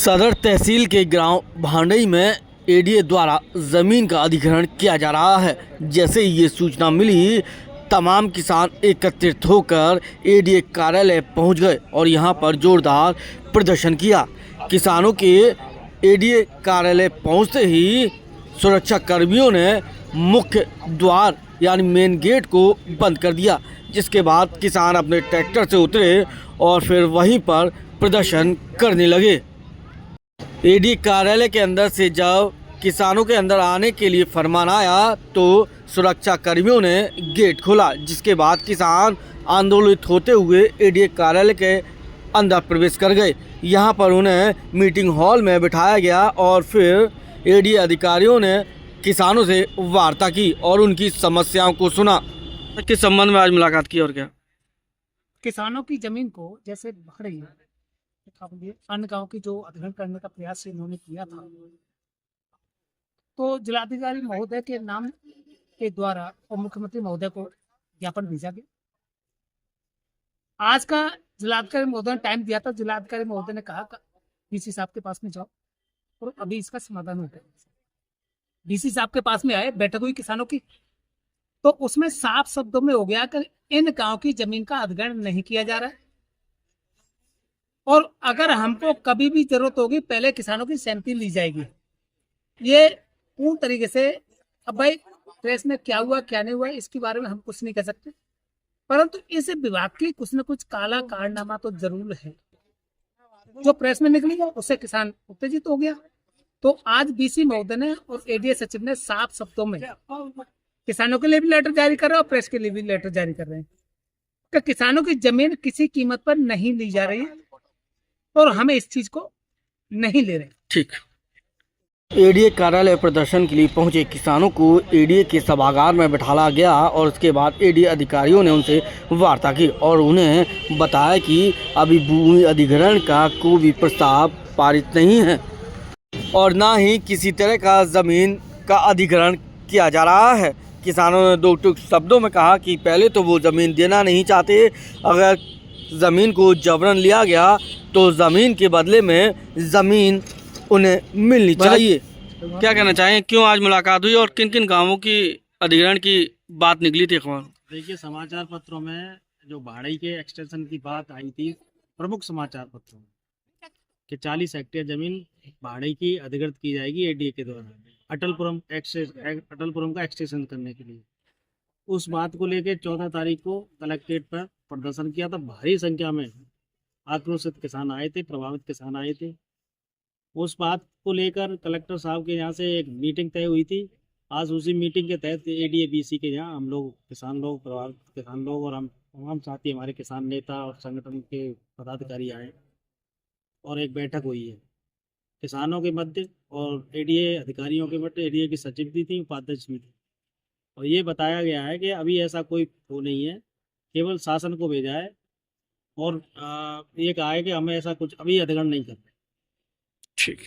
सदर तहसील के गांव भांडई में एडीए द्वारा जमीन का अधिग्रहण किया जा रहा है। जैसे ही ये सूचना मिली, तमाम किसान एकत्रित होकर एडीए कार्यालय पहुंच गए और यहां पर जोरदार प्रदर्शन किया। किसानों के एडीए कार्यालय पहुंचते ही सुरक्षा कर्मियों ने मुख्य द्वार यानी मेन गेट को बंद कर दिया, जिसके बाद किसान अपने ट्रैक्टर से उतरे और फिर वहीं पर प्रदर्शन करने लगे। एडी कार्यालय के अंदर से जब किसानों के अंदर आने के लिए फरमान आया तो सुरक्षा कर्मियों ने गेट खोला, जिसके बाद किसान आंदोलित होते हुए एडी कार्यालय के अंदर प्रवेश कर गए। यहां पर उन्हें मीटिंग हॉल में बिठाया गया और फिर एडी अधिकारियों ने किसानों से वार्ता की और उनकी समस्याओं को सुना। किस संबंध में आज मुलाकात की और क्या? किसानों की जमीन को जैसे भाड़े अन्य गांव की जो अधिग्रहण करने का प्रयास इन्होंने किया था, तो जिलाधिकारी महोदय के नाम के द्वारा और मुख्यमंत्री महोदय को ज्ञापन भेजा गया। आज का जिलाधिकारी महोदय ने टाइम दिया था। जिलाधिकारी महोदय ने कहा डीसी साहब के पास में जाओ और अभी इसका समाधान हो गया। डीसी साहब के पास में आए, बैठक हुई किसानों की, तो उसमें साफ शब्दों में हो गया कि इन गांव की जमीन का अधिग्रहण नहीं किया जा रहा है और अगर हमको कभी भी जरूरत होगी पहले किसानों की सहमति ली जाएगी। ये पूर्ण तरीके से, अब भाई प्रेस में क्या हुआ क्या नहीं हुआ इसके बारे में हम कुछ नहीं कह सकते, परंतु इस विभाग की कुछ न कुछ काला कारनामा तो जरूर है। जो प्रेस में निकली उससे किसान उत्तेजित हो गया। तो आज बीसी महोदय ने और एडीए सचिव ने साफ शब्दों में किसानों के लिए भी लेटर जारी कर रहे हैं और प्रेस के लिए भी लेटर जारी कर रहे हैं कि किसानों की जमीन किसी कीमत पर नहीं ली जा रही है और हमें इस चीज को नहीं ले रहे। ठीक। एडीए कार्यालय प्रदर्शन के लिए पहुंचे किसानों को एडीए के सभागार में बिठाला गया और उसके बाद एडीए अधिकारियों ने उनसे वार्ता की और उन्हें बताया कि अभी भूमि अधिग्रहण का कोई भी प्रस्ताव पारित नहीं है और ना ही किसी तरह का जमीन का अधिग्रहण किया जा रहा है। किसानों ने दो टूक शब्दों में कहा कि पहले तो वो ज़मीन देना नहीं चाहते, अगर ज़मीन को जबरन लिया गया तो ज़मीन के बदले में ज़मीन उन्हें मिलनी चाहिए। क्या कहना चाहें, क्यों आज मुलाकात हुई और किन किन गांवों की अधिग्रहण की बात निकली थी अखबार? देखिए, समाचार पत्रों में जो भाड़ई के एक्सटेंशन की बात आई थी, प्रमुख समाचार पत्रों में कि 40 हेक्टेयर जमीन भाड़ई की अधिग्रहित की जाएगी एडीए के द्वारा अटलपुरम का एक्सटेंशन करने के लिए। उस बात को लेकर 14 तारीख को कलेक्ट्रेट पर प्रदर्शन किया था। भारी संख्या में आक्रोशित किसान आए थे, प्रभावित किसान आए थे। उस बात को लेकर कलेक्टर साहब के यहाँ से एक मीटिंग तय हुई थी। आज उसी मीटिंग के तहत एडीए बीसी के यहाँ हम लोग किसान लोग, प्रभावित किसान लोग और हम तमाम साथी, हमारे किसान नेता और संगठन के पदाधिकारी आए और एक बैठक हुई है किसानों के मध्य और एडीए अधिकारियों के मध्य। एडीए की सचिव भी थी, उपाध्यक्ष भी थी और ये बताया गया है कि अभी ऐसा कोई वो नहीं है, केवल शासन को भेजा है और ये कहा है कि हमें ऐसा कुछ अभी अधिग्रहण नहीं करना। ठीक।